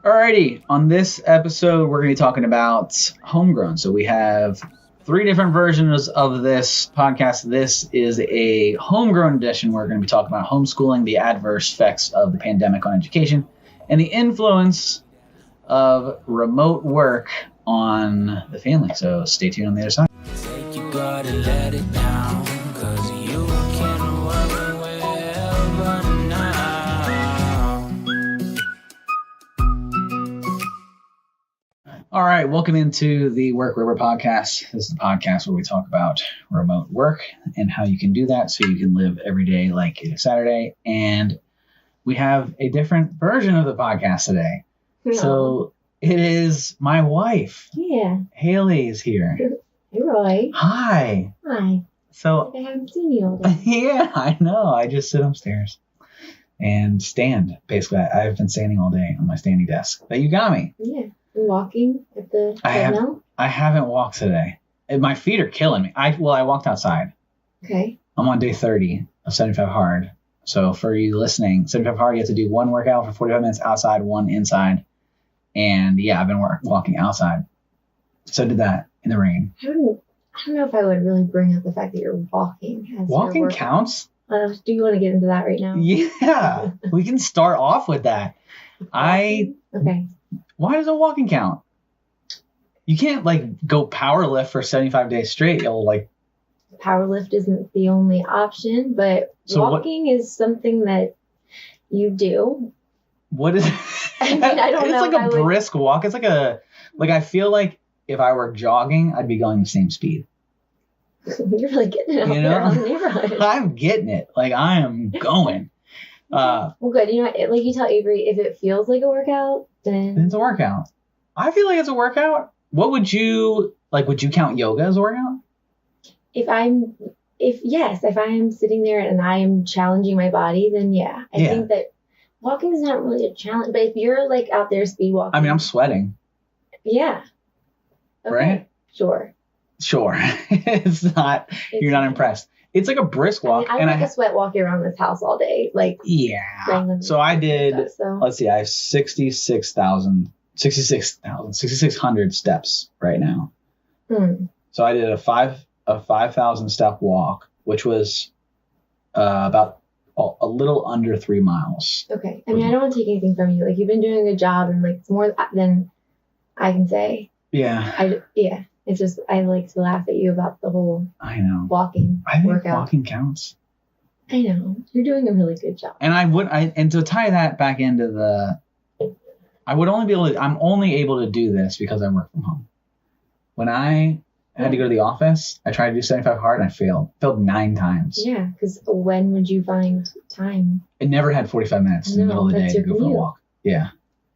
Alrighty, on this episode, we're going to be talking about homegrown. So we have 3 different versions of this podcast. This is a homegrown edition. We're going to be talking about homeschooling, the adverse effects of the pandemic on education, and the influence of remote work on the family. So stay tuned on the other side. You gotta let it down, 'cause you can work wherever now. All right, welcome into the Work River podcast. This is the podcast where we talk about remote work and how you can do that so you can live every day like it is Saturday. And we have a different version of the podcast today. No. So it is my wife. Yeah. Halie is here. Hey, Roy. Hi. Hi. So, I haven't seen you all day. yeah, I know. I just sit upstairs and stand. Basically, I've been standing all day on my standing desk. But you got me. Yeah. And walking at the I treadmill. haven't walked today. My feet are killing me. I walked outside. Okay. I'm on day 30 of 75 hard. So for you listening, 75 hard, you have to do 1 workout for 45 minutes outside, 1 inside. And yeah, I've been walking outside. So I did that in the rain. I don't know if I would really bring up the fact that you're walking. As your Walking workout. counts? Do you want to get into that right now? Yeah, we can start off with that. Okay. Why does a walking count? You can't go power lift for 75 days straight. You'll Power lift isn't the only option, but So walking is something that you do. what is? I mean, I don't it's know like if a I would- brisk walk. It's I feel like if I were jogging, I'd be going the same speed. You're really getting it out You there know? on the neighborhood. I'm getting it. I am going. Well, good. You know, like you tell Avery, if it feels like a workout, then It's a workout. I feel like it's a workout. What would you Would you count yoga as a workout? if I'm sitting there and I am challenging my body, then yeah. I Yeah. think that walking is not really a challenge. But if you're out there speed walking, I mean, I'm sweating. yeah. Okay. Right? Sure. Sure. It's not. You're not impressed. It's like a brisk walk, I and like a sweat walking around this house all day. yeah. randomly So I and did. stuff, so. Let's see. I have 6,600 steps right now. So I did a 5,000 step walk, which was about a little under 3 miles. Okay. I mean, I don't want to take anything from you. You've been doing a good job, and it's more than I can say. Yeah. It's just I like to laugh at you about the whole I know. walking I think workout. walking counts. I know you're doing a really good job. And and to tie that back into I'm only able to do this because I work from home. When I had to go to the office, I tried to do 75 hard and I failed 9 times. Yeah, because when would you find time? I never had 45 minutes in the middle of the day that's to your go for a commute. walk. Yeah.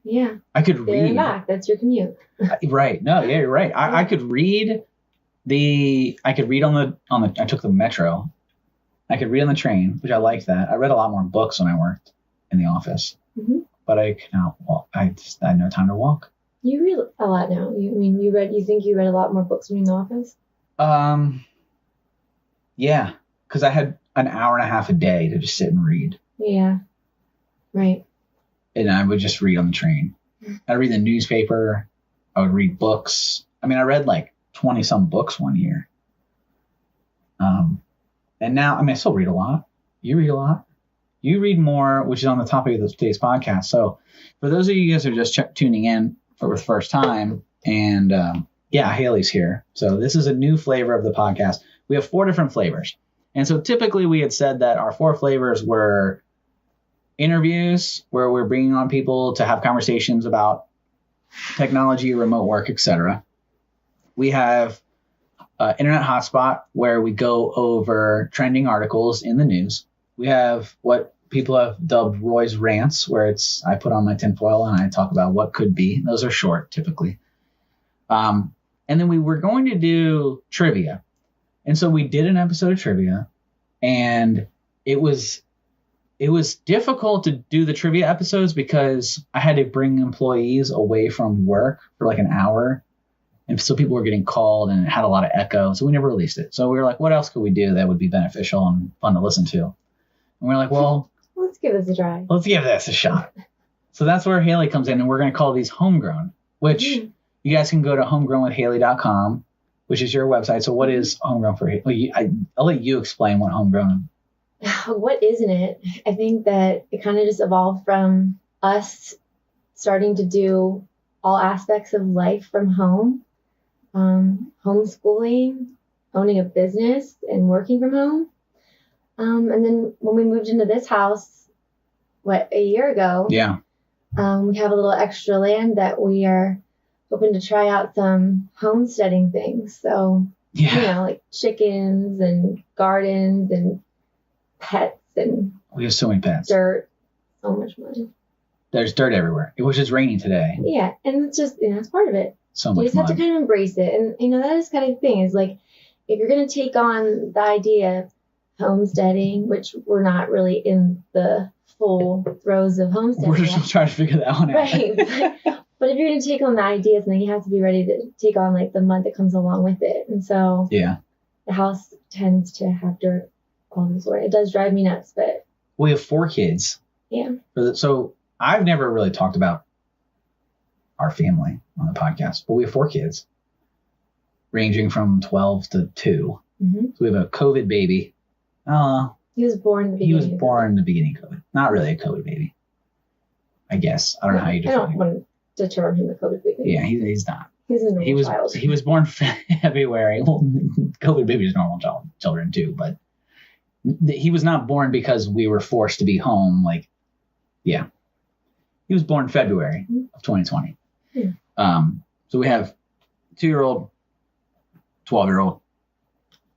Yeah, I could there and read. back. That's your commute. Right. No, yeah, you're right. I could read I took the metro. I could read on the train, which I liked that. I read a lot more books when I worked in the office. Mhm. But I could not walk. I had no time to walk. You read a lot now. You think you read a lot more books when you're in the office? Yeah, because I had an hour and a half a day to just sit and read. Yeah. Right. And I would just read on the train. I'd read the newspaper. I would read books. I mean, I read 20 some books one year. And now, I mean, I still read a lot. You read a lot. You read more, which is on the topic of today's podcast. So for those of you guys who are just tuning in for the first time, and Haley's here. So this is a new flavor of the podcast. We have 4 different flavors. And so typically we had said that our 4 flavors were interviews, where we're bringing on people to have conversations about technology, remote work, etc. We have Internet Hotspot, where we go over trending articles in the news. We have what people have dubbed Roy's Rants, where I put on my tinfoil and I talk about what could be. Those are short, typically. And then we were going to do trivia. And so we did an episode of trivia, and it was difficult to do the trivia episodes because I had to bring employees away from work for an hour. And so people were getting called and it had a lot of echo. So we never released it. So we were like, what else could we do that would be beneficial and fun to listen to? And we're like, well, Let's give this a try. let's give this a shot. So that's where Halie comes in, and we're going to call these homegrown, which you guys can go to homegrownwithhalie.com, which is your website. So what is homegrown for Halie? I'll let you explain what homegrown. What isn't it? I think that it kind of just evolved from us starting to do all aspects of life from home, homeschooling, owning a business, and working from home. And then when we moved into this house, a year ago? Yeah. We have a little extra land that we are hoping to try out some homesteading things. So, like chickens and gardens and pets and we have so many pets. Dirt. So much money. There's dirt everywhere. It was just raining today. Yeah. And it's just, it's part of it. So much You just have to kind of embrace it. And, that is kind of the thing is like, if you're going to take on the idea of homesteading, which we're not really in the full throes of homesteading. We're just trying to figure that one out. Right. But if you're going to take on the ideas, then you have to be ready to take on like the mud that comes along with it. And so the house tends to have dirt all this way. It does drive me nuts, but we have 4 kids. Yeah. So I've never really talked about our family on the podcast, but we have 4 kids ranging from 12 to 2. Mm-hmm. So we have a COVID baby. He was born in the beginning. He was born in the beginning of COVID. Not really a COVID baby, I guess. I don't know how you define it. I don't want to term him a COVID baby. Yeah, he's not. He's a normal child. He was born February. Well, COVID babies are normal children too, but he was not born because we were forced to be home. He was born February of 2020. So we have 2-year-old, 12-year-old,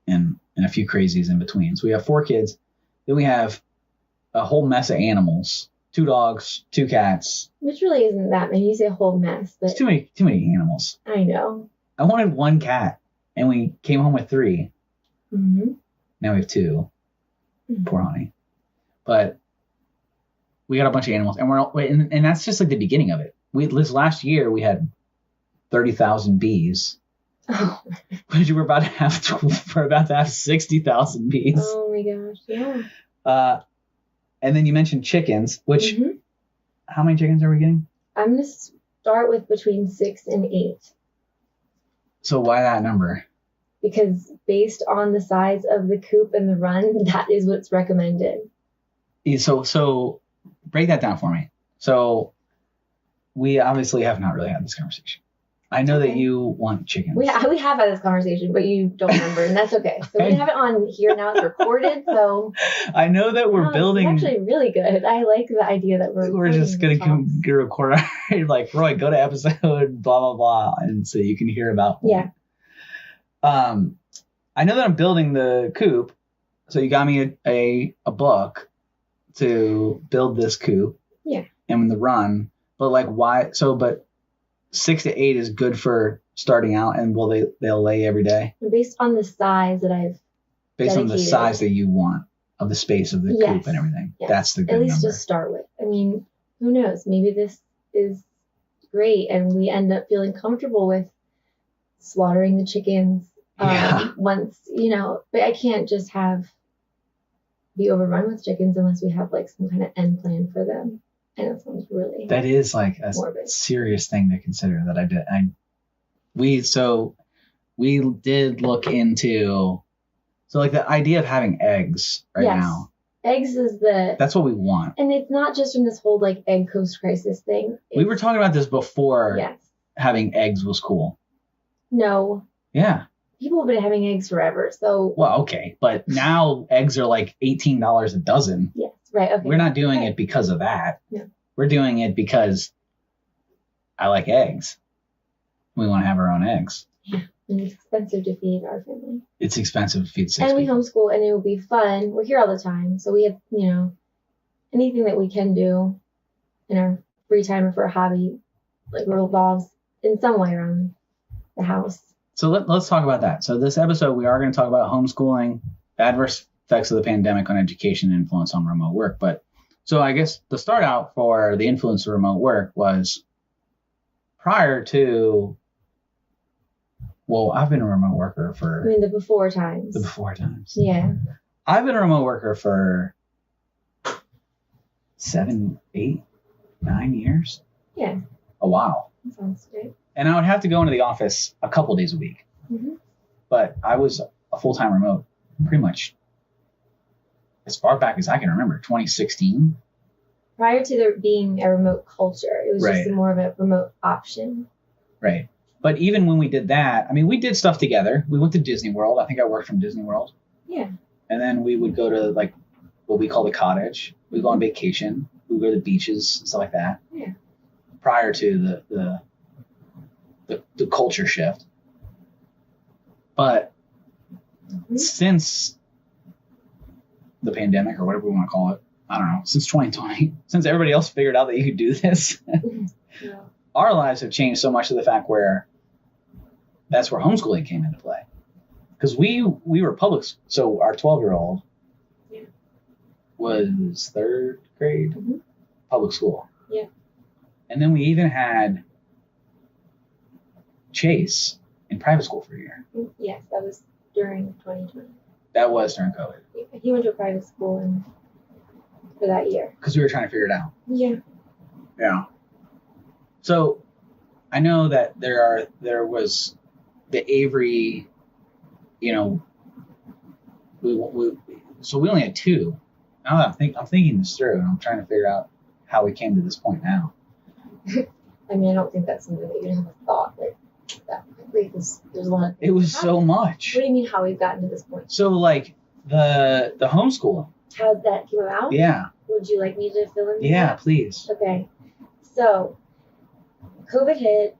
and a few crazies in between. So we have 4 kids. Then we have a whole mess of animals. 2 dogs, 2 cats. Which really isn't that many. You say a whole mess, but It's too many animals. I know. I wanted 1 cat, and we came home with 3. Mm-hmm. Now we have 2. Mm-hmm. Poor honey. But we got a bunch of animals, and that's just like the beginning of it. This last year we had 30,000 bees. Oh. Which we're about to have 60,000 bees. Oh my gosh, yeah. And then you mentioned chickens, which how many chickens are we getting? I'm gonna start with between 6 and 8. So why that number? Because based on the size of the coop and the run, that is what's recommended. So break that down for me. So we obviously have not really had this conversation. I know that you want chickens. We have had this conversation, but you don't remember, and that's okay. So we have it on here now. It's recorded, so I know that we're building. It's actually really good. I like the idea that we're just gonna record. Like Roy, go to episode blah blah blah, and so you can hear about. Yeah. I know that I'm building the coop, so you got me a book to build this coop. Yeah. And the run, but like why? So, but 6 to 8 is good for starting out, and they'll lay every day? Based on the size that I've dedicated. On the size that you want of the space of the coop and everything. Yes. That's the good at least number. To start with. I mean, who knows? Maybe this is great, and we end up feeling comfortable with slaughtering the chickens once, but I can't just be overrun with chickens unless we have like some kind of end plan for them. And that sounds really that is like a morbid. Serious thing to consider that I did. We did look into like the idea of having eggs now. Eggs is that's what we want. And it's not just from this whole like egg post crisis thing. We were talking about this before. Yes. Having eggs was cool. No. Yeah. People have been having eggs forever. So well, okay. But now eggs are like $18 a dozen. Yes. Right. Okay. We're not doing it because of that. No. We're doing it because I like eggs. We want to have our own eggs. Yeah. And it's expensive to feed our family. It's expensive to feed 6 And we people. homeschool, and it will be fun. We're here all the time. So we have, anything that we can do in our free time or for a hobby, like revolves in some way around the house. So let's talk about that. So this episode, we are going to talk about homeschooling, adverse effects of the pandemic on education and influence on remote work. But so I guess the start out for the influence of remote work was prior to, well, I've been a remote worker for... I mean, the before times. The before times. Yeah. I've been a remote worker for 7, 8 9 years. Yeah. Oh, wow. That sounds great. And I would have to go into the office a couple days a week. Mm-hmm. But I was a full-time remote pretty much as far back as I can remember, 2016. Prior to there being a remote culture, it was Right. just more of a remote option. Right. But even when we did that, I mean, we did stuff together. We went to Disney World. I think I worked from Disney World. Yeah. And then we would go to like what we call the cottage. We'd go on vacation. We'd go to the beaches and stuff like that. Yeah. Prior to the culture shift. But since the pandemic or whatever we want to call it, I don't know, since 2020, since everybody else figured out that you could do this, Yeah. our lives have changed so much to the fact where that's where homeschooling came into play. Because we were public, so our 12-year-old Yeah. was third grade Mhm. public school. Yeah. And then we even had Chase in private school for a year. Yes, that was during 2020. That was during COVID. He went to a private school for that year. Because we were trying to figure it out. Yeah. Yeah. So I know that there was the Avery, you know, so we only had two. Now that I'm thinking this through, and I'm trying to figure out how we came to this point now. I mean, I don't think that's something that you have a thought like that quickly because there's a lot of It was so much. What do you mean how we've gotten to this point? So like the homeschooling. How that came about? Yeah. Would you like me to fill in? Yeah, that? please. Okay. So COVID hit,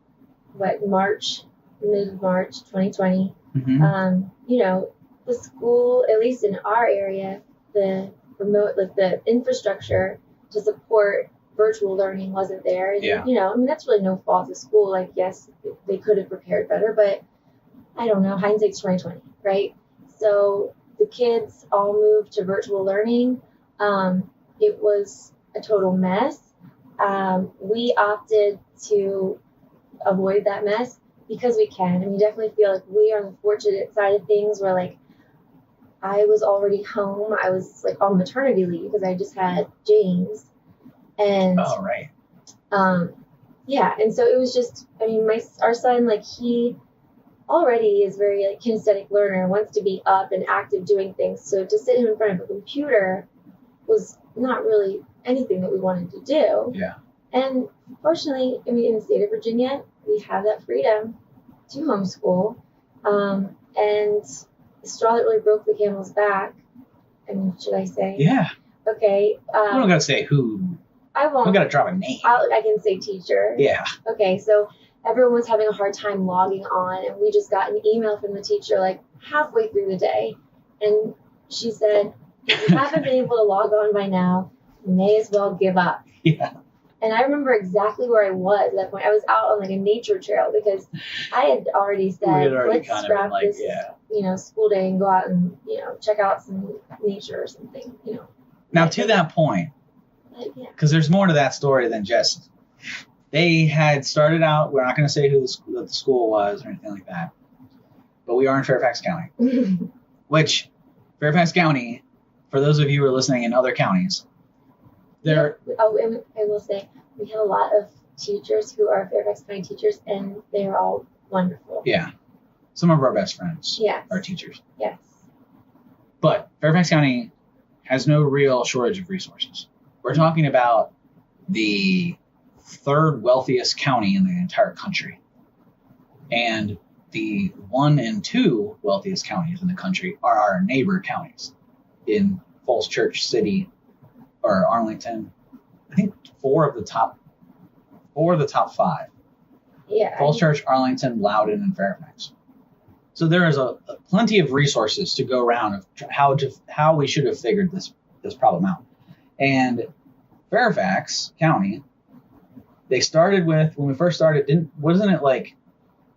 mid-March 2020. Mm-hmm. You know, the school, at least in our area, the remote, like the infrastructure to support virtual learning wasn't there. And, Yeah. You know, I mean, that's really no fault of school. Like, yes, they could have prepared better, but I don't know. Hindsight's 2020, right? So the kids all moved to virtual learning. It was a total mess. We opted to avoid that mess because we can. And we definitely feel like we are on the fortunate side of things where, like, I was already home. I was, like, on maternity leave because I just had James. And, Oh, right. yeah. And so it was just, I mean, our son, like, he already is very, like, kinesthetic learner, wants to be up and active doing things. So to sit him in front of a computer was not really anything that we wanted to do. Yeah. And fortunately, I mean, in the state of Virginia, we have that freedom to homeschool. And the straw that really broke the camel's back, I mean, should I say? Yeah. Okay. We don't gotta say who. I won't. We gotta drop a name. I can say teacher. Yeah. Okay, so everyone was having a hard time logging on, and we just got an email from the teacher like halfway through the day, and she said, if you haven't been able to log on by now, you may as well give up. Yeah. And I remember exactly where I was at that point. I was out on like a nature trail because I had already said, let's kind of scrap like, this, yeah. School day and go out and, check out some nature or something, Now, to that point, But, yeah. because there's more to that story than just they had started out. We're not going to say who the school was or anything like that, but we are in Fairfax County, which Fairfax County, for those of you who are listening in other counties, there. Oh, and I will say we have a lot of teachers who are Fairfax County teachers, and they're all wonderful. Yeah, some of our best friends Yes. are teachers, Yes. but Fairfax County has no real shortage of resources. We're talking about the third wealthiest county in the entire country. And the 1 and 2 wealthiest counties in the country are our neighbor counties in Falls Church City or Arlington. I think four of the top 5. Yeah. Falls Church, Arlington, Loudoun, and Fairfax. So there is a plenty of resources to go around of how we should have figured this problem out. And Fairfax County, they started with, when we first started, wasn't it like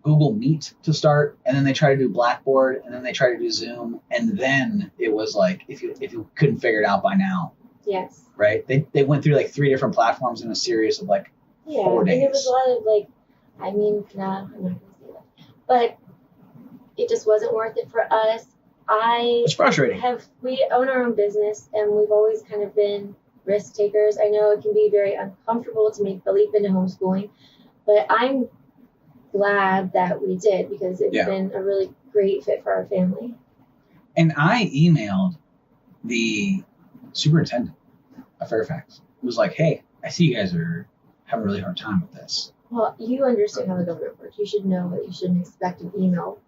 Google Meet to start, and then they tried to do Blackboard, and then they tried to do Zoom, and then it was like, if you couldn't figure it out by now, Yes. right? They went through like 3 different platforms in a series of like 4 days. And it was a lot of like, I'm not going to say that, but it just wasn't worth it for us. It's frustrating. We own our own business, and we've always kind of been risk takers. I know it can be very uncomfortable to make the leap into homeschooling, but I'm glad that we did because it's been a really great fit for our family. And I emailed the superintendent of Fairfax. It was like, hey, I see you guys are having a really hard time with this. Well, you understand how the government works. You should know that you shouldn't expect an email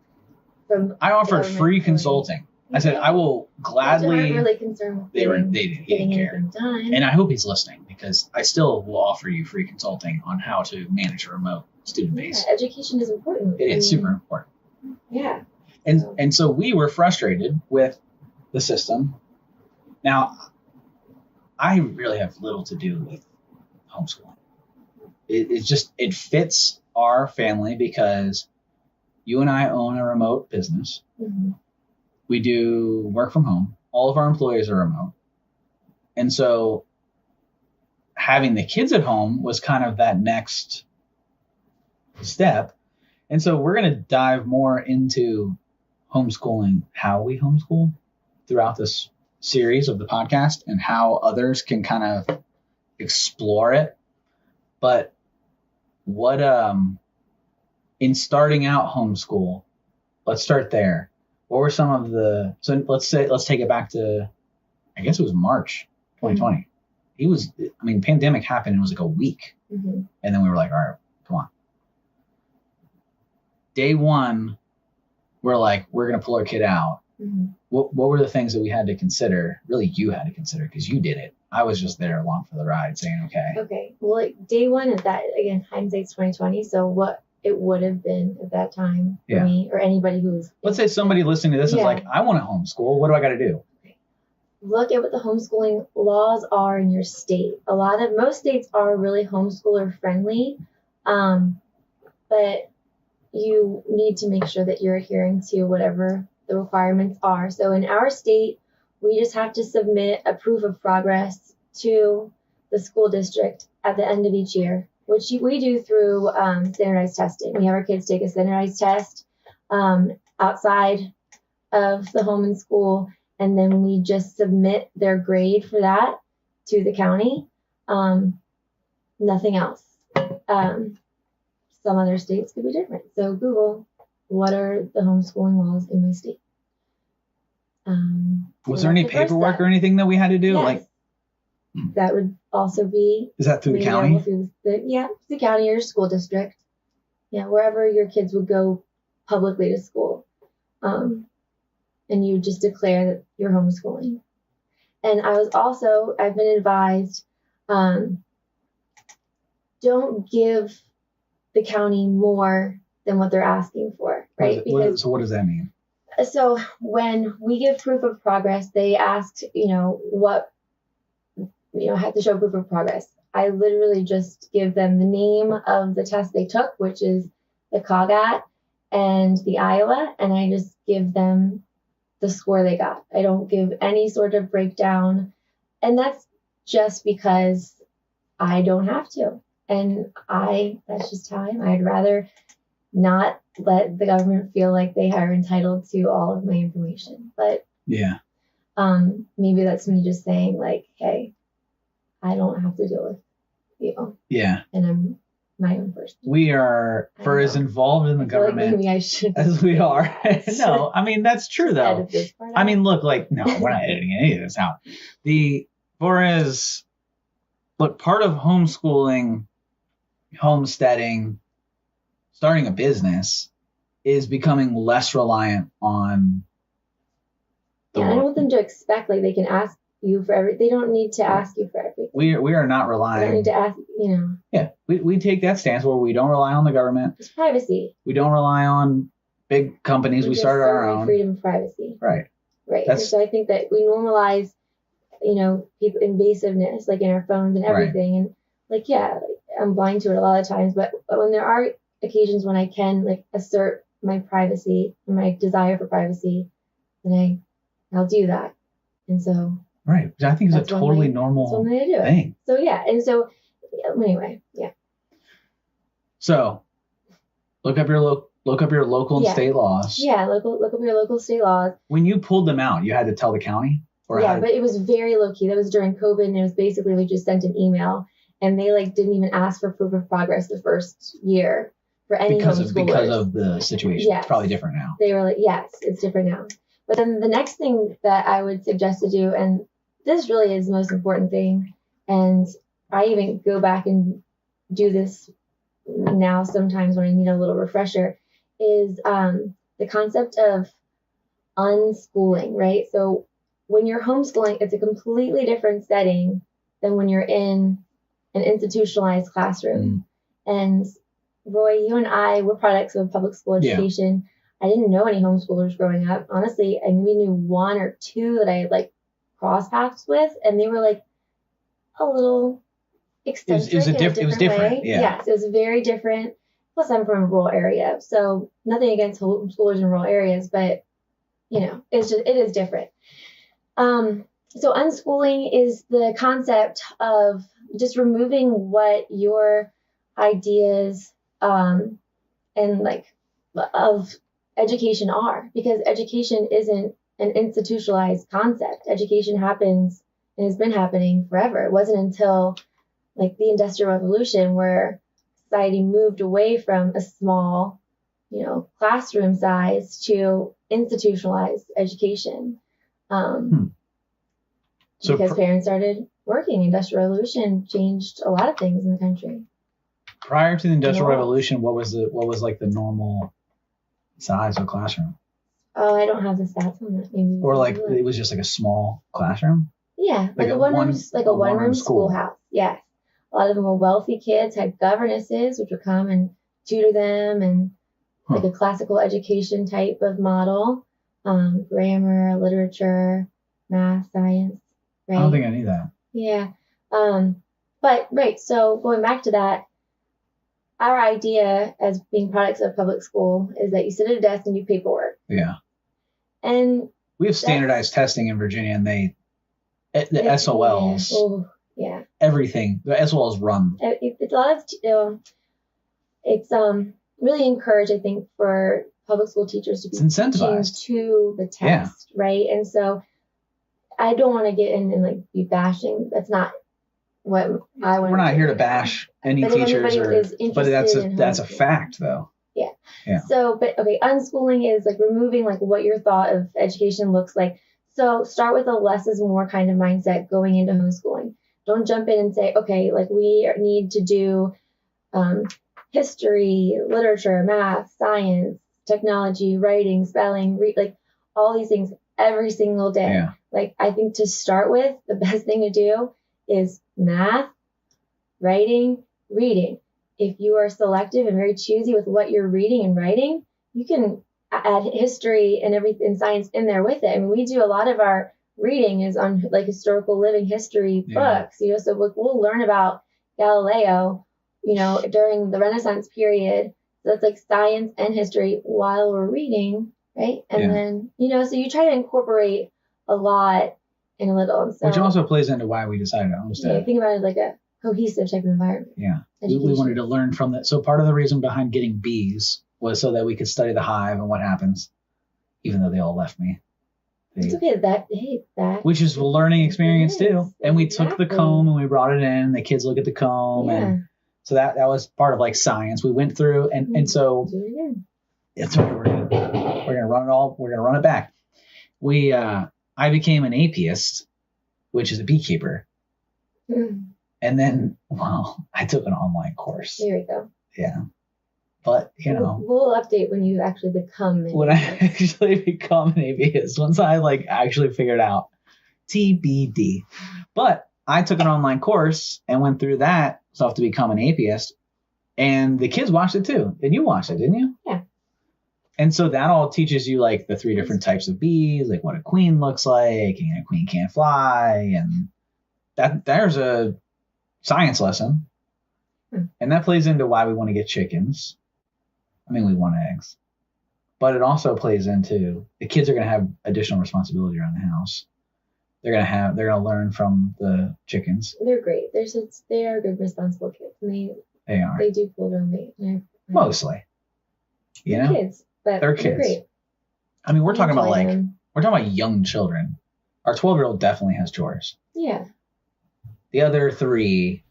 from. I offered free consulting. I said, I will gladly. They weren't really concerned with They didn't care. Done. And I hope he's listening because I still will offer you free consulting on how to manage a remote student base. Education is important. It is super important. Yeah. And so we were frustrated with the system. Now, I really have little to do with homeschooling. It fits our family because you and I own a remote business. Mm-hmm. We do work from home. All of our employees are remote. And so having the kids at home was kind of that next step. And so we're going to dive more into homeschooling, how we homeschool throughout this series of the podcast and how others can kind of explore it. But what, in starting out homeschool, let's start there. What were some of let's take it back to, I guess it was March 2020. Pandemic happened. It was like a week. Mm-hmm. And then we were like, all right, come on. Day one, we're like, we're going to pull our kid out. Mm-hmm. What were the things that we had to consider? Really, you had to consider because you did it. I was just there along for the ride saying, okay. Okay. Well, like day one of that, again, hindsight's 2020. So what it would have been at that time for me or anybody who's. Let's say somebody listening to this is like, I want to homeschool. What do I got to do? Look at what the homeschooling laws are in your state. Most states are really homeschooler friendly, but you need to make sure that you're adhering to whatever the requirements are. So in our state, we just have to submit a proof of progress to the school district at the end of each year, which we do through standardized testing. We have our kids take a standardized test outside of the home and school, and then we just submit their grade for that to the county. Nothing else. Some other states could be different. So Google, what are the homeschooling laws in my state? Was there any paperwork or anything that we had to do? Yes. Like that would also be. Is that through the county? Through the county or school district. Yeah, wherever your kids would go publicly to school. And you just declare that you're homeschooling. And I've been advised, don't give the county more than what they're asking for, right? So what does that mean? So when we give proof of progress, they asked, have to show proof of progress. I literally just give them the name of the test they took, which is the COGAT and the Iowa, and I just give them the score they got. I don't give any sort of breakdown, and that's just because I don't have to. And that's just how I am. I'd rather not let the government feel like they are entitled to all of my information. But maybe that's me just saying like, hey, I don't have to deal with you. Yeah. And I'm my own person. We are as involved in the government like maybe I should as we are. No, I mean, that's true though. Edit this part I mean, look, like, no, we're not editing any of this out. Part of homeschooling, homesteading, starting a business is becoming less reliant on I don't want them to expect like they can ask you for everything. They don't need to ask you for everything. We are not relying. They don't need to ask, Yeah, we take that stance where we don't rely on the government. It's privacy. We don't rely on big companies. We started our own. Freedom of privacy. Right. So I think that we normalize, people invasiveness like in our phones and everything, and I'm blind to it a lot of times. But when there are occasions when I can like assert my privacy and my desire for privacy, then I'll do that. And so. Right, which I think is a totally normal thing. So anyway. So, look up your local and state laws. Yeah, look up your local state laws. When you pulled them out, you had to tell the county? Or yeah, but it was very low key. That was during COVID, and it was basically we just sent an email, and they like didn't even ask for proof of progress the first year for any homeschoolers. Because of the situation. Yes. It's probably different now. They were like, yes, it's different now. But then the next thing that I would suggest to do, and this really is the most important thing, and I even go back and do this now sometimes when I need a little refresher, is the concept of unschooling, right? So when you're homeschooling, it's a completely different setting than when you're in an institutionalized classroom. And Roy, you and I were products of public school education. I didn't know any homeschoolers growing up. Honestly, I mean, we knew one or two that I had like cross paths with, and they were like a little eccentric. It was different. Way. Yeah. Yes, it was very different. Plus, I'm from a rural area, so nothing against homeschoolers in rural areas, but you know, it is different. So unschooling is the concept of just removing what your ideas and like of education are, because education isn't an institutionalized concept. Education happens and has been happening forever. It wasn't until like the Industrial Revolution where society moved away from a small, you know, classroom size to institutionalized education. So because parents started working. Industrial Revolution changed a lot of things in the country. Prior to the Industrial Revolution, what was like the normal size of a classroom? Oh, I don't have the stats on that. Maybe or like it was just like a small classroom? Yeah, like a one-room schoolhouse. Yes. A lot of them were wealthy kids, had governesses, which would come and tutor them, and like a classical education type of model, grammar, literature, math, science. Right? I don't think I knew that. Yeah. But right, so going back to that, our idea as being products of public school is that you sit at a desk and do paperwork. Yeah. And we have standardized testing in Virginia, and the SOLs. Yeah. Everything. The SOLs run. It's a lot of, it's really encouraged, I think, for public school teachers to be incentivized to the test, right? And so I don't want to get in and like be bashing. That's not what I want. We're not here to bash any teachers, but that's a fact, though. Yeah. Yeah. So, but okay, unschooling is like removing like what your thought of education looks like. So start with a less is more kind of mindset going into homeschooling. Don't jump in and say, okay, like we need to do history, literature, math, science, technology, writing, spelling, like all these things every single day. Yeah. Like I think to start with, the best thing to do is math, writing, reading. If you are selective and very choosy with what you're reading and writing, you can add history and everything, science in there with it. I mean, we do a lot of our reading is on like historical living history books, you know, so we'll learn about Galileo, you know, during the Renaissance period. So that's like science and history while we're reading, right? And then, you know, so you try to incorporate a lot in a little. So, which also plays into why we decided to homestead. Yeah, think about it like a cohesive type of environment. Yeah. We wanted to learn from that. So part of the reason behind getting bees was so that we could study the hive and what happens, even though they all left me. It's okay. Which is a learning experience too. And we took the comb and we brought it in. The kids look at the comb, and so that was part of like science. We went through and so it's okay. We're gonna run it all. We're gonna run it back. I became an apiist, which is a beekeeper, and then I took an online course. There we go. Yeah. But, you know. We'll update when you actually become an When I actually become an apiist. Once I, like, actually figured out TBD. But I took an online course and went through that stuff to become an apiist. And the kids watched it, too. And you watched it, didn't you? Yeah. And so that all teaches you, like, the 3 different types of bees, like what a queen looks like, and a queen can't fly. And there's a science lesson. And that plays into why we want to get chickens. I mean, we want eggs, but it also plays into the kids are going to have additional responsibility around the house. They're going to learn from the chickens. They're great. They are good, responsible kids. And they are. They do pull their own weight. Mostly, you know, kids, but they're kids. Great. I mean, we're talking about young children. Our 12-year-old definitely has chores. Yeah. The other 3,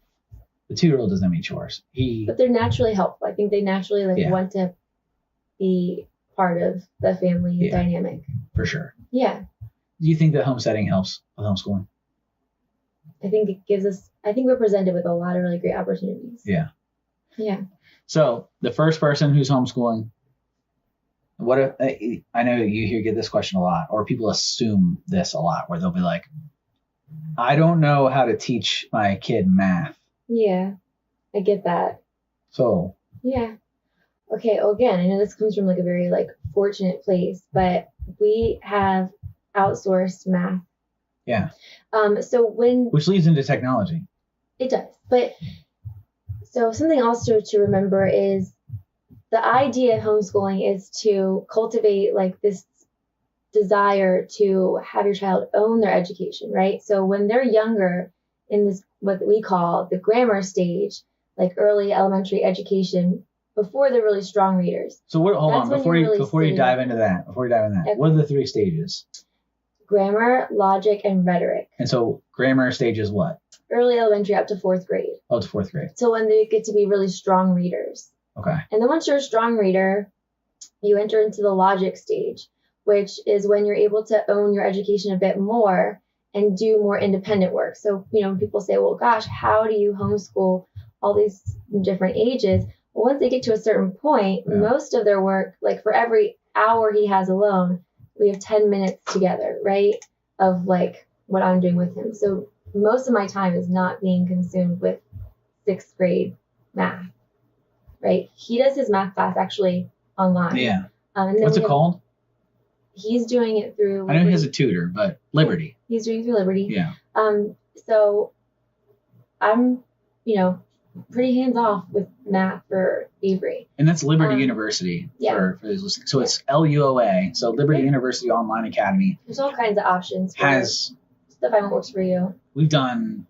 the 2-year-old doesn't have any chores. But they're naturally helpful. I think they naturally want to be part of the family dynamic. For sure. Yeah. Do you think that homesteading helps with homeschooling? I think it gives us, I think we're presented with a lot of really great opportunities. Yeah. Yeah. So the first person who's homeschooling, what if, I know you get this question a lot, or people assume this a lot, where they'll be like, I don't know how to teach my kid math. Yeah, I get that. So. Yeah. Okay. Well, again, I know this comes from like a very like fortunate place, but we have outsourced math. Yeah. Which leads into technology. It does. But so something also to remember is the idea of homeschooling is to cultivate like this desire to have your child own their education, right? So when they're younger in this, what we call the grammar stage, like early elementary education, before they're really strong readers. So hold on, before you dive into that, okay. What are the 3 stages? Grammar, logic, and rhetoric. And so grammar stage is what? Early elementary up to 4th grade. Oh, it's 4th grade. So when they get to be really strong readers. Okay. And then once you're a strong reader, you enter into the logic stage, which is when you're able to own your education a bit more and do more independent work. So, people say, well, gosh, how do you homeschool all these different ages? Well, once they get to a certain point, most of their work, like for every hour he has alone, we have 10 minutes together, right? Of like what I'm doing with him. So most of my time is not being consumed with 6th grade math, right? He does his math class actually online. Yeah. What's it called? He's doing it through Liberty. I know he has a tutor, but Liberty. He's doing it through Liberty. Yeah. So I'm, pretty hands off with math for Avery. And that's Liberty University for those listening. So it's LUOA. So Liberty University Online Academy. There's all kinds of options. Has stuff I want works for you. We've done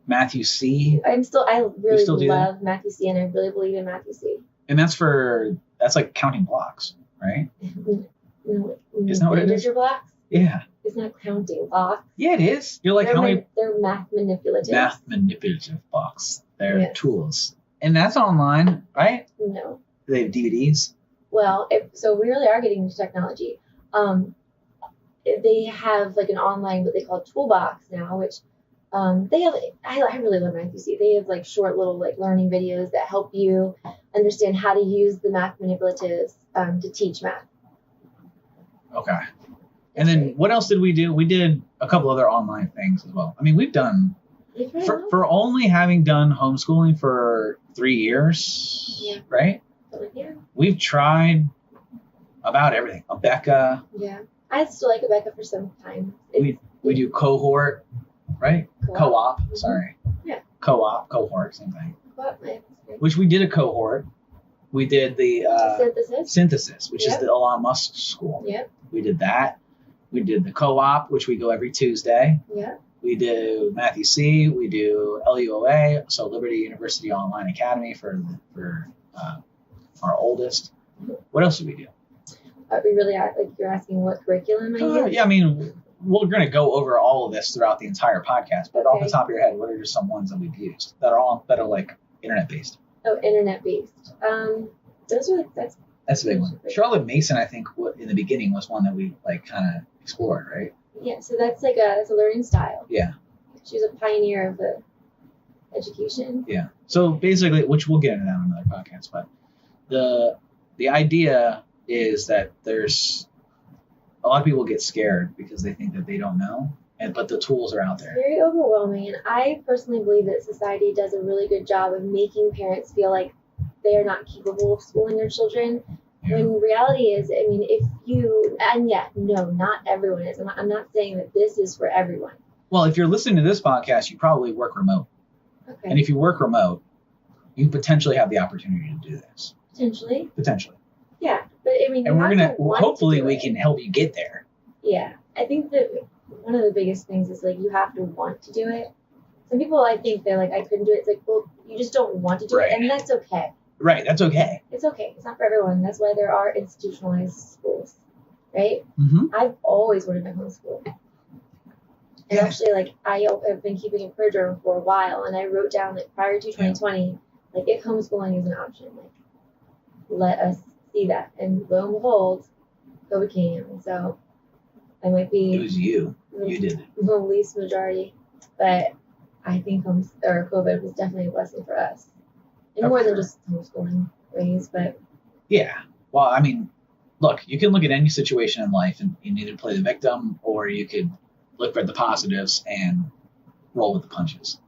Matthew C. I really love Matthew C. And I really believe in Matthew C. And that's like counting blocks, right? Isn't that what it is? Blocks? Yeah. It's not counting blocks. Yeah, it is. You're like, they're math manipulative. Math manipulative blocks. They're tools. And that's online, right? No. They have DVDs? Well, so we really are getting into technology. They have like an online, what they call toolbox now, which they have, I really love Matthew C. They have like short little like learning videos that help you understand how to use the math manipulatives to teach math. Okay. And then what else did we do? We did a couple other online things as well. I mean, we've done, for only having done homeschooling for 3 years, right? Yeah. We've tried about everything. Abeka. Yeah. I still like Abeka for some time. We do cohort, right? Co-op, Mm-hmm. Sorry. Yeah. Cohort, same thing. Co-op, which we did a cohort. We did the synthesis, which is the Elon Musk school. Yeah. We did that. We did the co-op, which we go every Tuesday. Yeah. We do Matthew C. We do LUOA, so Liberty University Online Academy for our oldest. What else do we do? We really are, like, you're asking what curriculum I use? Yeah, I mean, we're going to go over all of this throughout the entire podcast, but off the top of your head, what are just some ones that we've used that are like internet based? Oh, internet based. Those are that's a big one. Charlotte Mason, I think, in the beginning was one that we like kind of explored, right? Yeah, so that's a learning style. Yeah. She was a pioneer of the education. Yeah. So basically, which we'll get into that on another podcast, but the idea is that there's a lot of people get scared because they think that they don't know, but the tools are out there. It's very overwhelming, and I personally believe that society does a really good job of making parents feel like they are not capable of schooling their children. Yeah. When reality is, I mean, not everyone is. I'm not saying that this is for everyone. Well, if you're listening to this podcast, you probably work remote. Okay. And if you work remote, you potentially have the opportunity to do this. Potentially. Yeah, but I mean, and hopefully we can help you get there. Yeah, I think that one of the biggest things is like you have to want to do it. Some people, I think they're like, I couldn't do it. It's like, well, you just don't want to do it, and that's okay. Right, that's okay. It's okay. It's not for everyone. That's why there are institutionalized schools, right? Mm-hmm. I've always wanted to homeschool. And actually, like, I have been keeping a prayer journal for a while, and I wrote down, like, prior to 2020, like, if homeschooling is an option, like, let us see that. And lo and behold, COVID came. And so I might be. It was you. You did it. The least majority. But I think COVID was definitely a blessing for us. And more than just homeschooling ways, but. Yeah. Well, I mean, look, you can look at any situation in life and you can either play the victim or you could look at the positives and roll with the punches.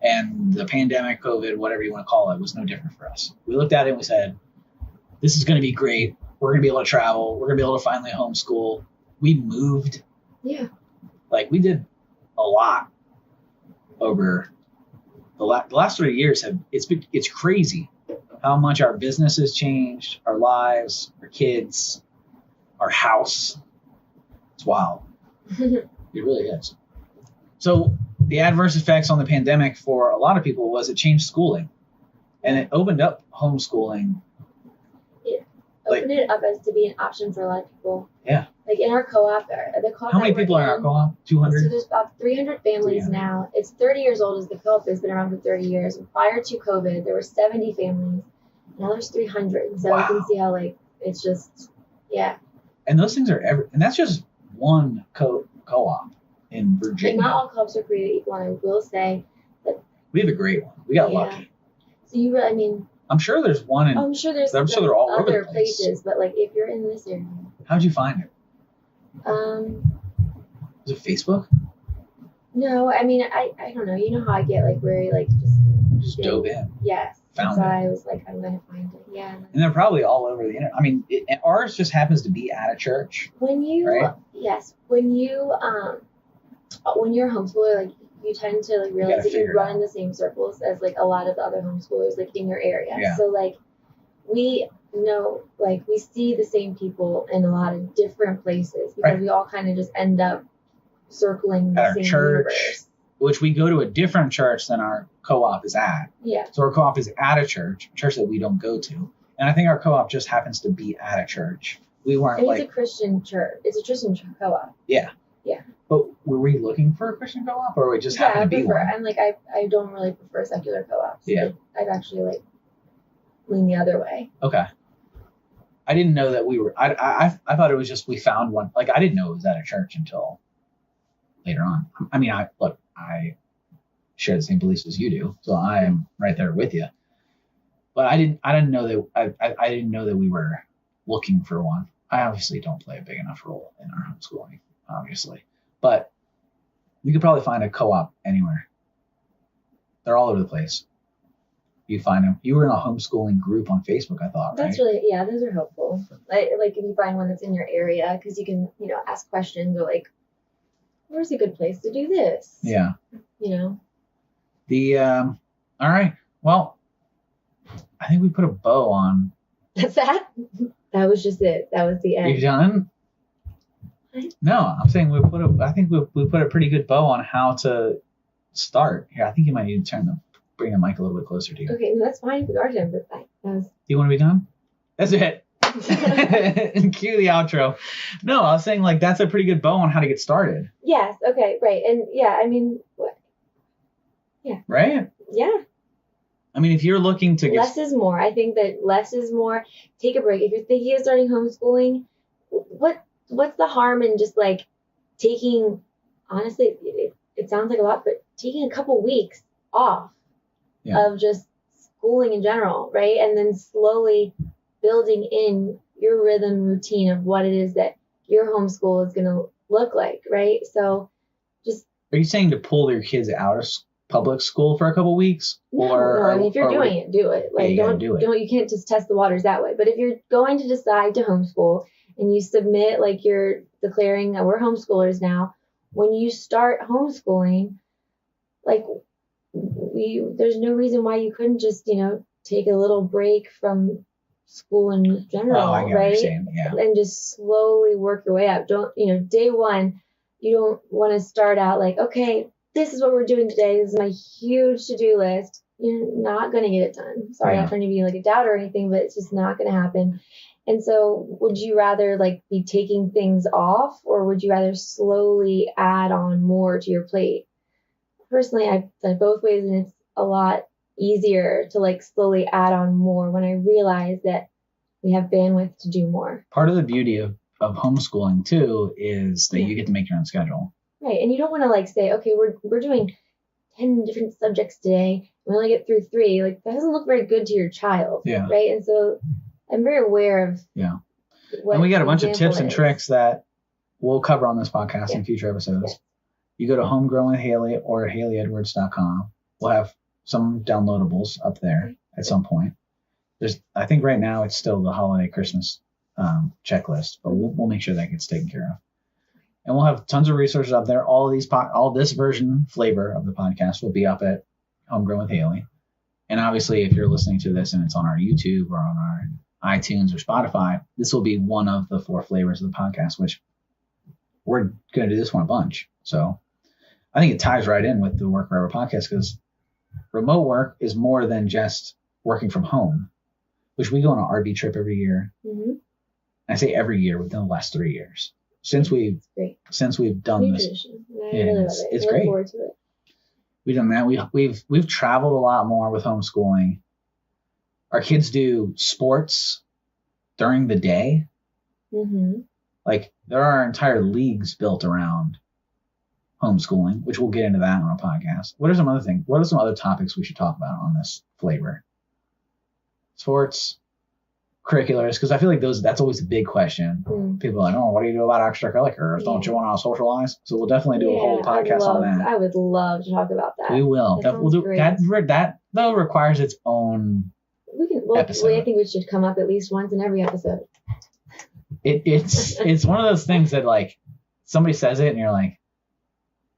And the pandemic, COVID, whatever you want to call it, was no different for us. We looked at it and we said, this is going to be great. We're going to be able to travel. We're going to be able to finally homeschool. We moved. Yeah. Like, we did a lot over the last 3 years. It's crazy how much our business has changed, our lives, our kids, our house. It's wild. It really is. So the adverse effects on the pandemic for a lot of people was it changed schooling. And it opened up homeschooling. It opened it up as to be an option for a lot of people. Yeah. Like in our co-op, the co-op. How many people are in our co-op? 200? So there's about 300 families now. It's 30 years old as the co-op has been around for 30 years. And prior to COVID, there were 70 families. Now there's 300. So you can see how, like, it's just, yeah. And those things are and that's just one co-op in Virginia. And not all co-ops are created equal. And I will say that we have a great one. We got lucky. So you really, I mean. I'm sure there's one in. I'm sure there's they're all over other the place. places, but like if you're in this area. How'd you find it? Was it Facebook? No, I mean I don't know. You know how I get like very like just dove in. Yes. Found so it. I was like, I'm gonna find it. Yeah. And they're probably all over the internet. I mean, ours just happens to be at a church. When you when you're a homeschooler, like you tend to like realize that you run in the same circles as like a lot of the other homeschoolers like in your area. Yeah. So like we know, like we see the same people in a lot of different places because we all kind of just end up circling the same church, universe. Which we go to a different church than our co-op is at. Yeah. So our co-op is at a church that we don't go to. And I think our co-op just happens to be at a church. We weren't it's a Christian church. It's a Christian co-op. Yeah. Yeah. But were we looking for a Christian co-op or we just happened to be one? I'm like, I don't really prefer secular co-ops. Yeah. I've actually like leaned the other way. Okay. I didn't know that we were, I thought it was just, we found one. Like, I didn't know it was at a church until later on. I mean, I share the same beliefs as you do, so I am right there with you. But I didn't know that, I didn't know that we were looking for one. I obviously don't play a big enough role in our homeschooling, obviously. But you could probably find a co-op anywhere. They're all over the place. You find them. You were in a homeschooling group on Facebook, I thought, right? That's really, yeah, those are helpful. Like if you find one that's in your area, because you can, ask questions or like, where's a good place to do this? Yeah. All right. Well, I think we put a bow on. That's that? That was just it. That was the end. You done? No, I'm saying I think we put a pretty good bow on how to start. Here, I think you might need to bring the mic a little bit closer to you. Okay, no, that's fine if we are done, but that was. Do you want to be done? That's it. And cue the outro. No, I was saying like that's a pretty good bow on how to get started. Yes. Okay. Right. And yeah, I mean, what? Yeah. Right. Yeah. I mean, if you're looking to get less is more. I think that less is more. Take a break. If you're thinking of starting homeschooling, what's the harm in just like taking? Honestly, it sounds like a lot, but taking a couple weeks off of just schooling in general, right? And then slowly building in your rhythm routine of what it is that your homeschool is going to look like, right? So just. Are you saying to pull your kids out of public school for a couple weeks? No, I mean, if you're doing it, do it. Like, don't you can't just test the waters that way. But if you're going to decide to homeschool and you submit, like you're declaring that we're homeschoolers now, when you start homeschooling, like there's no reason why you couldn't just, take a little break from school in general, right? Yeah. And just slowly work your way up. Don't, day one, you don't want to start out like, okay, this is what we're doing today. This is my huge to-do list. You're not going to get it done. Sorry, I'm not trying to be like a doubter or anything, but it's just not going to happen. And so would you rather like be taking things off, or would you rather slowly add on more to your plate? Personally, I've done both ways, and it's a lot easier to like slowly add on more when I realize that we have bandwidth to do more. Part of the beauty of homeschooling too is that you get to make your own schedule. Right. And you don't want to like say, okay, we're doing 10 different subjects today. We only get through 3. Like that doesn't look very good to your child. Yeah. Right. And so I'm very aware of and we got a bunch of tips and tricks that we'll cover on this podcast in future episodes. Yeah. You go to Homegrown with Halie or HalieEdwards.com. We'll have some downloadables up there at some point. I think right now it's still the holiday Christmas checklist, but we'll make sure that gets taken care of. And we'll have tons of resources up there. All this flavor of the podcast will be up at Homegrown with Halie. And obviously, if you're listening to this and it's on our YouTube or on our iTunes or Spotify, this will be one of the 4 flavors of the podcast, which we're going to do this one a bunch. So I think it ties right in with the Work Wherever podcast, because remote work is more than just working from home, which we go on an RV trip every year. Mm-hmm. I say every year within the last 3 years. Since we've done this. I really love it. It's I look great. Forward to it. We've done that. We've traveled a lot more with homeschooling. Our kids do sports during the day. Mm-hmm. Like there are entire leagues built around homeschooling, which we'll get into that on a podcast. What are some other topics we should talk about on this flavor? Sports, curriculars, because I feel like that's always a big question. People are like, oh, what do you do about extracurriculars? Don't you want to socialize? So we'll definitely do a whole podcast on that. I would love to talk about that. We will. We'll do that. Though requires its own episode. I think we should come up at least once in every episode. It's one of those things that like somebody says it and you're like,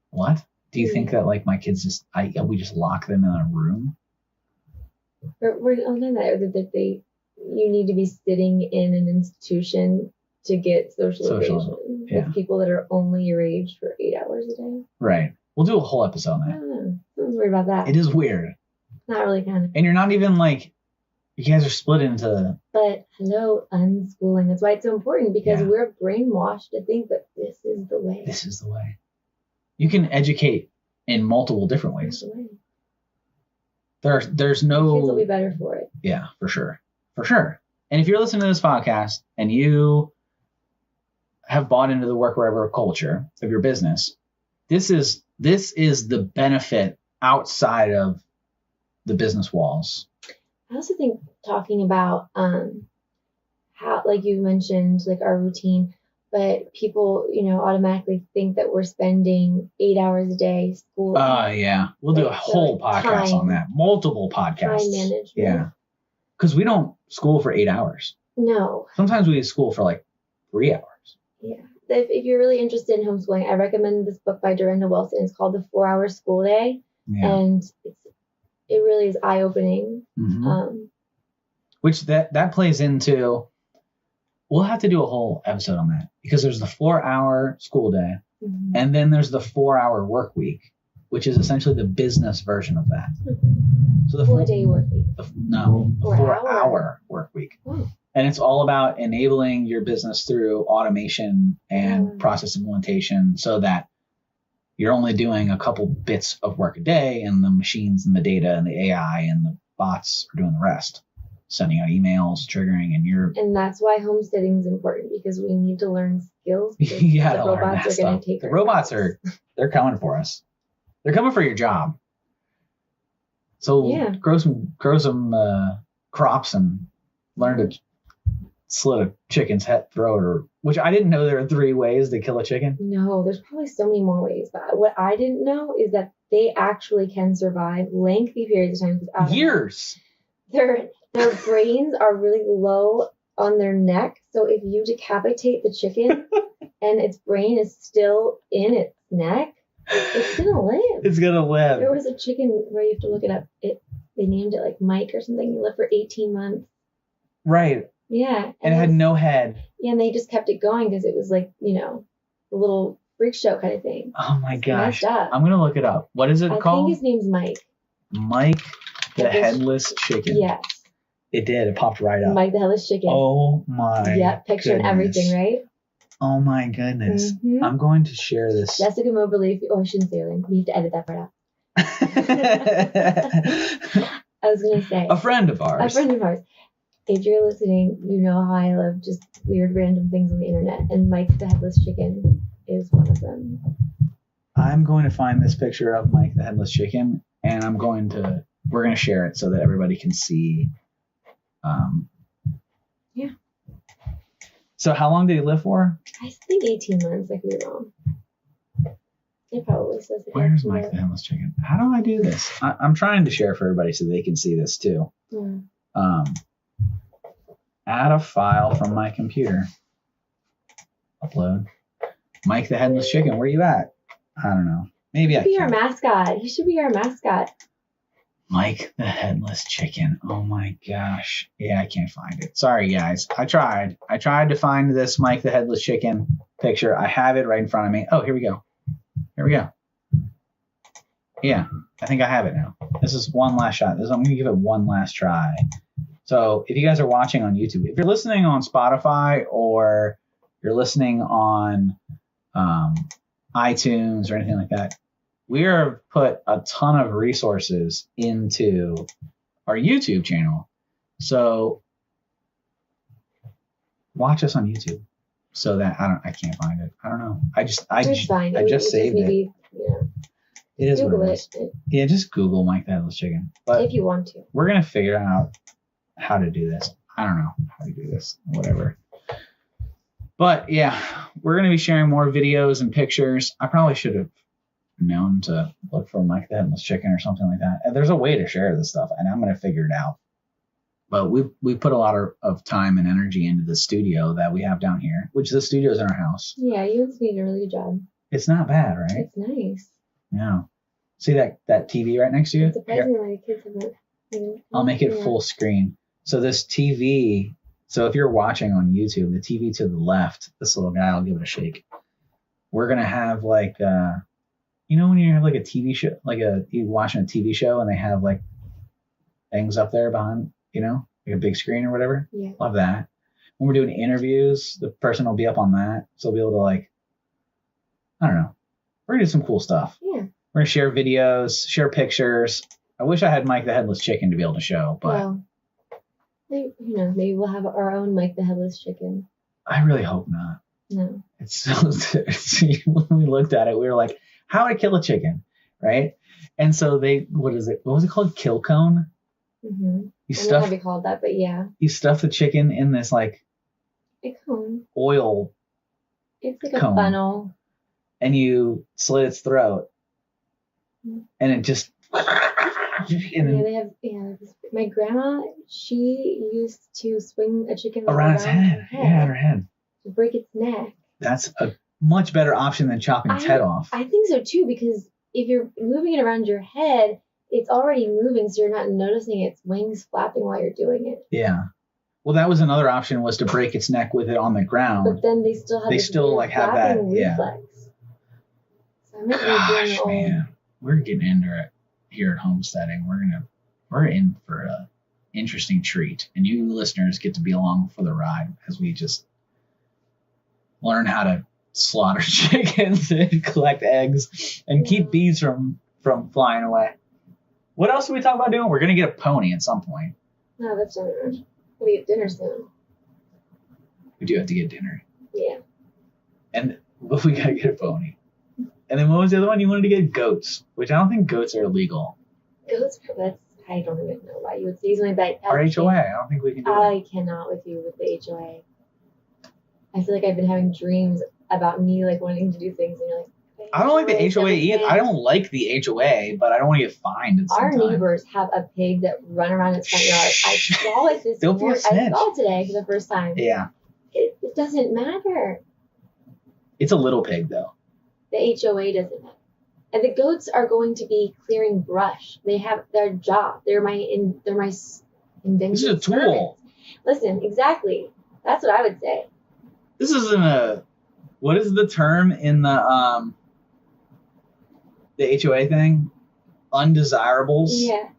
what? Do you think that like my kids we just lock them in a room? We're on that you need to be sitting in an institution to get socialization with people that are only your age for 8 hours a day. Right. We'll do a whole episode on that. I don't know. I was worried about that. It is weird. Not really kind of. And you're not even like, you guys are split into. But hello, unschooling. That's why it's so important, because we're brainwashed to think that this is the way. This is the way. You can educate in multiple different ways. There's no. Kids will be better for it. Yeah, for sure. For sure. And if you're listening to this podcast and you have bought into the Work Wherever culture of your business, this is the benefit outside of the business walls. I also think talking about how, like you mentioned, like our routine, but people, automatically think that we're spending 8 hours a day school. Yeah. We'll do a whole podcast on that. Multiple podcasts. Time management. Yeah. Because we don't school for 8 hours. No. Sometimes we school for like 3 hours. Yeah. If you're really interested in homeschooling, I recommend this book by Dorinda Wilson. It's called The 4-Hour School Day. Yeah. And it really is eye-opening. Mm-hmm. Which that plays into, we'll have to do a whole episode on that, because there's the 4-hour school day, mm-hmm. and then there's the 4-hour work week, which is essentially the business version of that. So the 4-day work week. The 4-hour work week. Oh. And it's all about enabling your business through automation and process implementation, so that you're only doing a couple bits of work a day, and the machines and the data and the AI and the bots are doing the rest, sending out emails, triggering, and that's why homesteading is important, because we need to learn skills. You gotta learn that stuff. The robots they're coming for us. They're coming for your job. So grow some crops and learn to slit a chicken's throat, which I didn't know there are 3 ways to kill a chicken. No, there's probably so many more ways. But what I didn't know is that they actually can survive lengthy periods of time. Years. Their brains are really low on their neck. So if you decapitate the chicken and its brain is still in its neck, it's going to live. It's going to live. There was a chicken where you have to look it up. They named it like Mike or something. He lived for 18 months. Right. Yeah. And it had no head. Yeah, and they just kept it going because it was like, a little freak show kind of thing. Oh my gosh. I'm going to look it up. What is it called? I think his name's Mike. Mike the Headless Chicken. Yes. It did. It popped right up. Mike the Headless Chicken. Oh my. Yeah, picture and everything, right? Oh my goodness. Mhm. I'm going to share this. Jessica Moberly. Oh, I shouldn't say her name. You have to edit that part out. I was gonna say A friend of ours. If you're listening, you know how I love just weird random things on the internet, and Mike the Headless Chicken is one of them. I'm going to find this picture of Mike the Headless Chicken, and we're going to share it so that everybody can see. Yeah. So how long did he live for? I think 18 months. I could be wrong. It probably says it. Where's Mike the Headless Chicken? How do I do this? I'm trying to share for everybody so they can see this too. Yeah. Add a file from my computer. Upload. Mike the Headless Chicken, where you at? I don't know. Maybe I He should be can. our mascot. He should be our mascot. Mike the Headless Chicken. Oh my gosh. Yeah, I can't find it. Sorry, guys. I tried to find this Mike the Headless Chicken picture. I have it right in front of me. Oh, here we go. Yeah, I think I have it now. This is one last shot. I'm going to give it one last try. So if you guys are watching on YouTube, if you're listening on Spotify or you're listening on iTunes or anything like that, we have put a ton of resources into our YouTube channel. So watch us on YouTube. So that I can't find it. I don't know. I just saved it. It is Google what it is. Yeah, just Google Mike the Headless Chicken. But if you want to. We're gonna figure out how to do this. I don't know how to do this. Whatever. But yeah, we're gonna be sharing more videos and pictures. I probably should have known to look for Mike the Headless Chicken or something like that. And there's a way to share this stuff, and I'm gonna figure it out. But we put a lot of time and energy into the studio that we have down here, which the studio's in our house. Yeah, you and Steve did a really good job. It's not bad, right? It's nice. Yeah. See that TV right next to you? It's surprisingly, the kids haven't. I'll make it full screen. So this TV, so if you're watching on YouTube, the TV to the left, this little guy, I'll give it a shake. We're going to have like, when you have like a TV show, you're watching a TV show and they have like things up there behind, like a big screen or whatever. Yeah. Love that. When we're doing interviews, the person will be up on that. So we'll be able to I don't know. We're going to do some cool stuff. Yeah. We're going to share videos, share pictures. I wish I had Mike the Headless Chicken to be able to show, but well, maybe we'll have our own Mike the Headless Chicken. I really hope not. No. It's so when we looked at it, we were like, how would I kill a chicken? Right? And so what was it called? Kill cone? Mm-hmm. You I don't know how to call that, but yeah. You stuff the chicken in this a cone. Oil. It's like cone. A funnel. And you slit its throat. Mm-hmm. And it just my grandma, she used to swing a chicken around its head. Yeah, her head. To break its neck. That's a much better option than chopping its head off. I think so too, because if you're moving it around your head, it's already moving, so you're not noticing its wings flapping while you're doing it. Yeah. Well, that was another option, was to break its neck with it on the ground. But then they still have have that reflex. Yeah. So Gosh, man, we're getting into it here at Homesteading. We're in for a interesting treat, and you listeners get to be along for the ride as we just learn how to slaughter chickens and collect eggs and keep bees from flying away. What else do we talk about doing? We're gonna get a pony at some point. No, that's not right. We get dinner soon. We do have to get dinner. Yeah. But we gotta get a pony. And then what was the other one? You wanted to get goats, which I don't think goats are illegal. Goats, I don't even know why you would say something like that. Our HOA, I don't think we can do it. I cannot with you with the HOA. I feel like I've been having dreams about me wanting to do things, and you're like, I don't like the HOA either. I don't like the HOA, but it doesn't get fined. Our neighbors have a pig that run around its front yard. I saw it this morning. I saw it today for the first time. Yeah. It doesn't matter. It's a little pig, though. The HOA doesn't matter. And the goats are going to be clearing brush. They have their job. They're my indentured This is a tool. servants. Listen, exactly. That's what I would say. This isn't what is the term in the HOA thing? Undesirables? Yeah.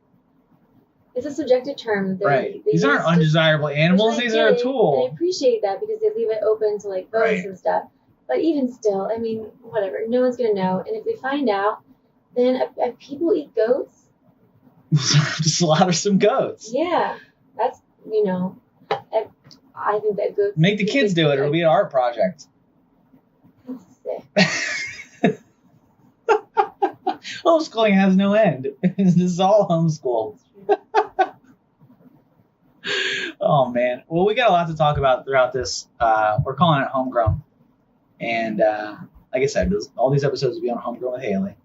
it's a subjective term. Right. These aren't undesirable animals. These are a tool. And I appreciate that because they leave it open to like votes and stuff. But even still, I mean, whatever. No one's gonna know. And if they find out, then if people eat goats, slaughter some goats. Yeah, that's I think that goats. Make the kids do it. It'll be an art project. That's sick. Homeschooling has no end. This is all homeschool. Oh man. Well, we got a lot to talk about throughout this. We're calling it Homegrown, and like I said, all these episodes will be on Homegrown with Halie.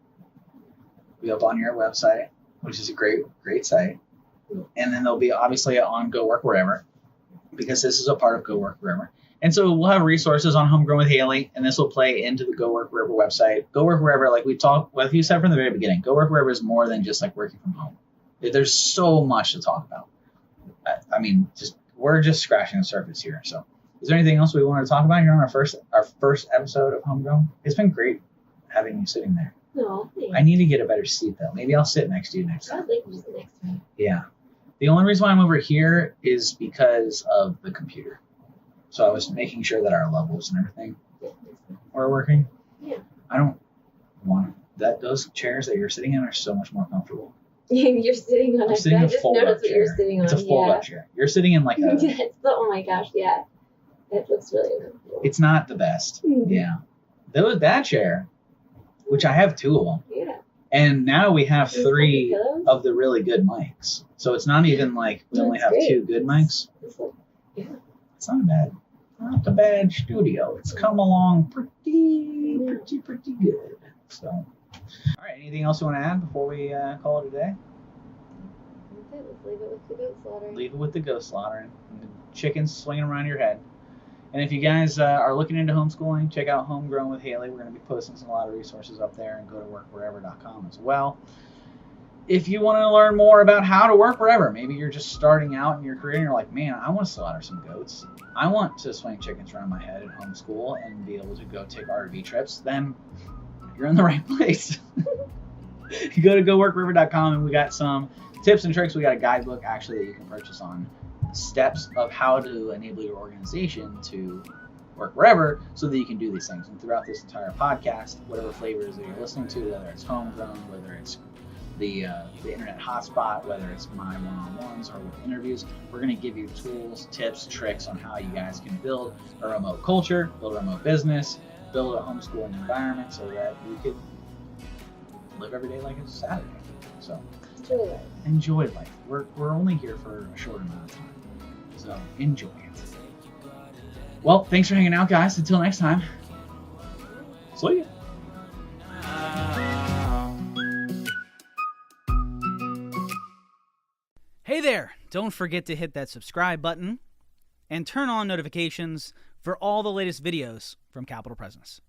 Be up on your website, which is a great site, and then they'll be obviously on Go Work Wherever, because this is a part of Go Work Wherever. And so we'll have resources on Homegrown with Halie, and this will play into the Go Work Wherever website. Go Work Wherever, like you said from the very beginning, Go Work Wherever is more than just like working from home. There's so much to talk about. I mean, we're just scratching the surface here. So is there anything else we want to talk about here on our first episode of Homegrown? It's been great having you sitting there. No, thanks. I need to get a better seat, though. Maybe I'll sit next to you next time. I'd like to sit next time. Yeah. The only reason why I'm over here is because of the computer. So I was making sure that our levels and everything were working. Yeah. I don't want that. Those chairs that you're sitting in are so much more comfortable. You're sitting on I'm sitting in I a just fold-up noticed what chair. you're sitting on. It's a fold-up chair. You're sitting in like a... Oh my gosh, yeah. It looks really uncomfortable. It's not the best. Mm-hmm. Yeah. That chair, which I have two of them. Yeah. And now we have There's 3 of the really good mics. So it's not even like we only have great. 2 good mics. Yeah. It's not a bad studio. It's come along pretty good. So, all right. Anything else you want to add before we call it a day? Okay, let's leave it with the goat slaughtering. Leave it with the goat slaughtering and the chickens swinging around your head. And if you guys are looking into homeschooling, check out Homegrown with Halie. We're going to be posting a lot of resources up there, and go to workwherever.com as well. If you want to learn more about how to work wherever, maybe you're just starting out in your career and you're like, man, I want to slaughter some goats. I want to swing chickens around my head and homeschool and be able to go take RV trips, then you're in the right place. You go to goworkwherever.com, and we got some tips and tricks. We got a guidebook actually that you can purchase on steps of how to enable your organization to work wherever so that you can do these things. And throughout this entire podcast, whatever flavors that you're listening to, whether it's homegrown, whether it's the internet hotspot, whether it's my one-on-ones or with interviews, we're going to give you tools, tips, tricks on how you guys can build a remote culture, build a remote business, build a homeschooling environment so that you can live every day like it's Saturday. So enjoy life. We're only here for a short amount of time. So enjoy it. Well, thanks for hanging out, guys. Until next time. See ya. Hey there! Don't forget to hit that subscribe button and turn on notifications for all the latest videos from Capital Presence.